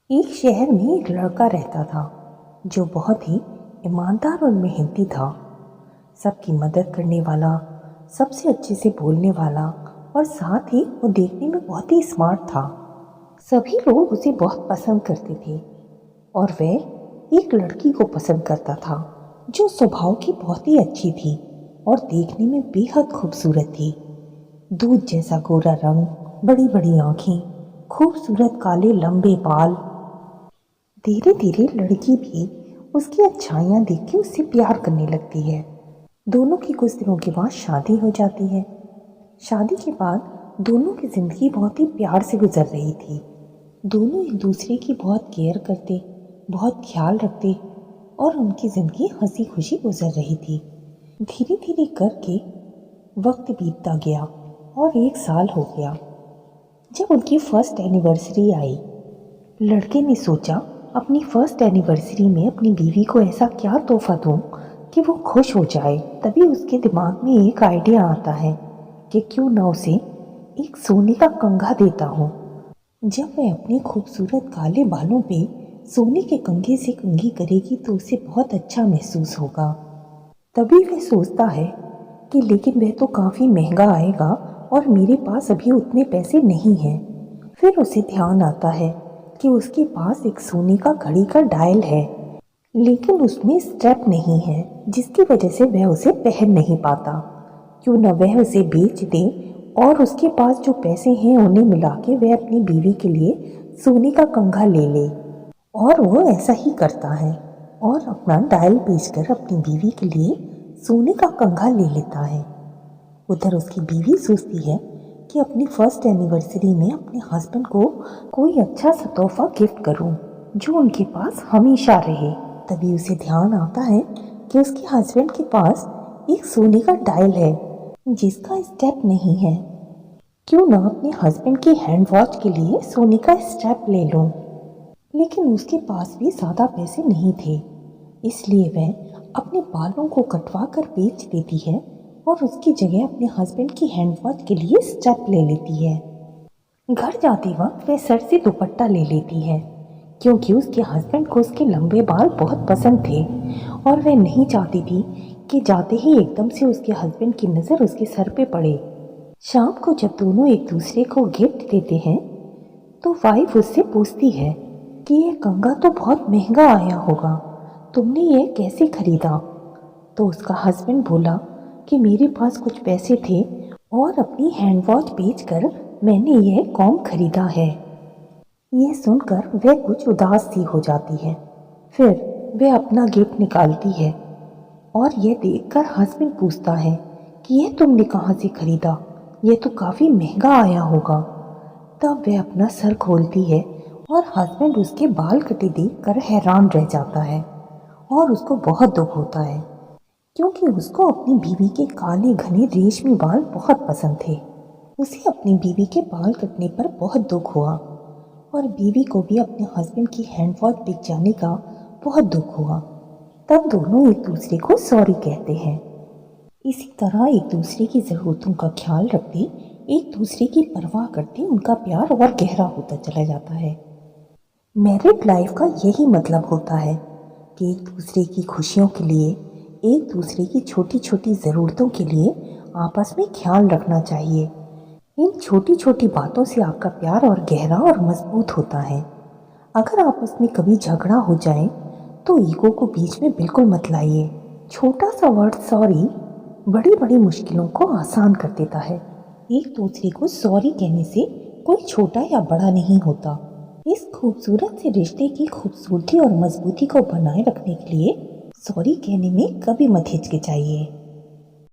एक शहर में एक लड़का रहता था जो बहुत ही ईमानदार और मेहनती था। सबकी मदद करने वाला, सबसे अच्छे से बोलने वाला और साथ ही वो देखने में बहुत ही स्मार्ट था। सभी लोग उसे बहुत पसंद करते थे और वह एक लड़की को पसंद करता था जो स्वभाव की बहुत ही अच्छी थी और देखने में बेहद खूबसूरत थी। दूध जैसा गोरा रंग, बड़ी बड़ी आंखें, खूबसूरत काले लंबे बाल। धीरे धीरे लड़की भी उसकी अच्छाइयाँ देख के उससे प्यार करने लगती है। दोनों की कुछ दिनों के बाद शादी हो जाती है। शादी के बाद दोनों की ज़िंदगी बहुत ही प्यार से गुजर रही थी। दोनों एक दूसरे की बहुत केयर करते, बहुत ख्याल रखते और उनकी ज़िंदगी हंसी खुशी गुजर रही थी। धीरे धीरे करके वक्त बीतता गया और 1 साल हो गया। जब उनकी फर्स्ट एनिवर्सरी आई, लड़के ने सोचा अपनी फर्स्ट एनिवर्सरी में अपनी बीवी को ऐसा क्या तोहफा दूं कि वो खुश हो जाए। तभी उसके दिमाग में एक आइडिया आता है कि क्यों ना उसे एक सोने का कंघा देता हूँ। जब वह अपने खूबसूरत काले बालों पे सोने के कंघे से कंघी करेगी तो उसे बहुत अच्छा महसूस होगा। तभी वह सोचता है कि लेकिन वह तो काफ़ी महंगा आएगा और मेरे पास अभी उतने पैसे नहीं हैं। फिर उसे ध्यान आता है कि उसके पास एक सोने का घड़ी का डायल है, लेकिन उसमें स्ट्रैप नहीं है, जिसकी वजह से वह उसे पहन नहीं पाता। क्यों न वह उसे बेच दे और उसके पास जो पैसे हैं उन्हें मिला के वह अपनी बीवी के लिए सोने का कंघा ले ले। और वो ऐसा ही करता है और अपना डायल बेचकर अपनी बीवी के लिए सोने का कंघा ले लेता है। उधर उसकी बीवी सोचती है कि अपनी फर्स्ट एनिवर्सरी में अपने हस्बैंड को कोई अच्छा सा तोहफा गिफ्ट करूं जो उनके पास हमेशा रहे। तभी उसे ध्यान आता है कि उसके हस्बैंड के पास एक सोने का डायल है जिसका स्टेप नहीं है। क्यों ना अपने हस्बैंड के हैंड वॉच के लिए सोने का स्टेप ले लूं। लेकिन उसके पास भी ज़्यादा पैसे नहीं थे, इसलिए वह अपने बालों को कटवा कर बेच देती है और उसकी जगह अपने हस्बैंड की हैंड वॉच के लिए स्टेप ले लेती है। घर जाते वक्त वह सर से दुपट्टा ले लेती है क्योंकि उसके हस्बैंड को उसके लंबे बाल बहुत पसंद थे और वह नहीं चाहती थी कि जाते ही एकदम से उसके हस्बैंड की नज़र उसके सर पे पड़े। शाम को जब दोनों एक दूसरे को गिफ्ट देते हैं तो वाइफ उससे पूछती है कि ये कंघा तो बहुत महंगा आया होगा, तुमने ये कैसे खरीदा। तो उसका हस्बैंड बोला कि मेरे पास कुछ पैसे थे और अपनी हैंड वॉच बेचकर मैंने यह कॉम्ब खरीदा है। यह सुनकर वह कुछ उदास सी हो जाती है। फिर वह अपना गिफ्ट निकालती है और यह देखकर हस्बैंड पूछता है कि यह तुमने कहाँ से खरीदा, यह तो काफ़ी महंगा आया होगा। तब वह अपना सर खोलती है और हस्बैंड उसके बाल कटे देख कर हैरान रह जाता है और उसको बहुत दुख होता है क्योंकि उसको अपनी बीवी के काले घने रेशमी बाल बहुत पसंद थे। उसे अपनी बीवी के बाल कटने पर बहुत दुख हुआ और बीवी को भी अपने हस्बैंड की हैंड वॉच बिक जाने का बहुत दुख हुआ। तब दोनों एक दूसरे को सॉरी कहते हैं। इसी तरह एक दूसरे की ज़रूरतों का ख्याल रखते, एक दूसरे की परवाह करते उनका प्यार और गहरा होता चला जाता है। मैरिड लाइफ का यही मतलब होता है कि एक दूसरे की खुशियों के लिए, एक दूसरे की छोटी छोटी ज़रूरतों के लिए आपस में ख्याल रखना चाहिए। इन छोटी छोटी बातों से आपका प्यार और गहरा और मजबूत होता है। अगर आपस में कभी झगड़ा हो जाए तो ईगो को बीच में बिल्कुल मत लाइए। छोटा सा वर्ड सॉरी बड़ी बड़ी मुश्किलों को आसान कर देता है। एक दूसरे को सॉरी कहने से कोई छोटा या बड़ा नहीं होता। इस खूबसूरत से रिश्ते की खूबसूरती और मजबूती को बनाए रखने के लिए सॉरी कहने में कभी मत हिचकिचाइए।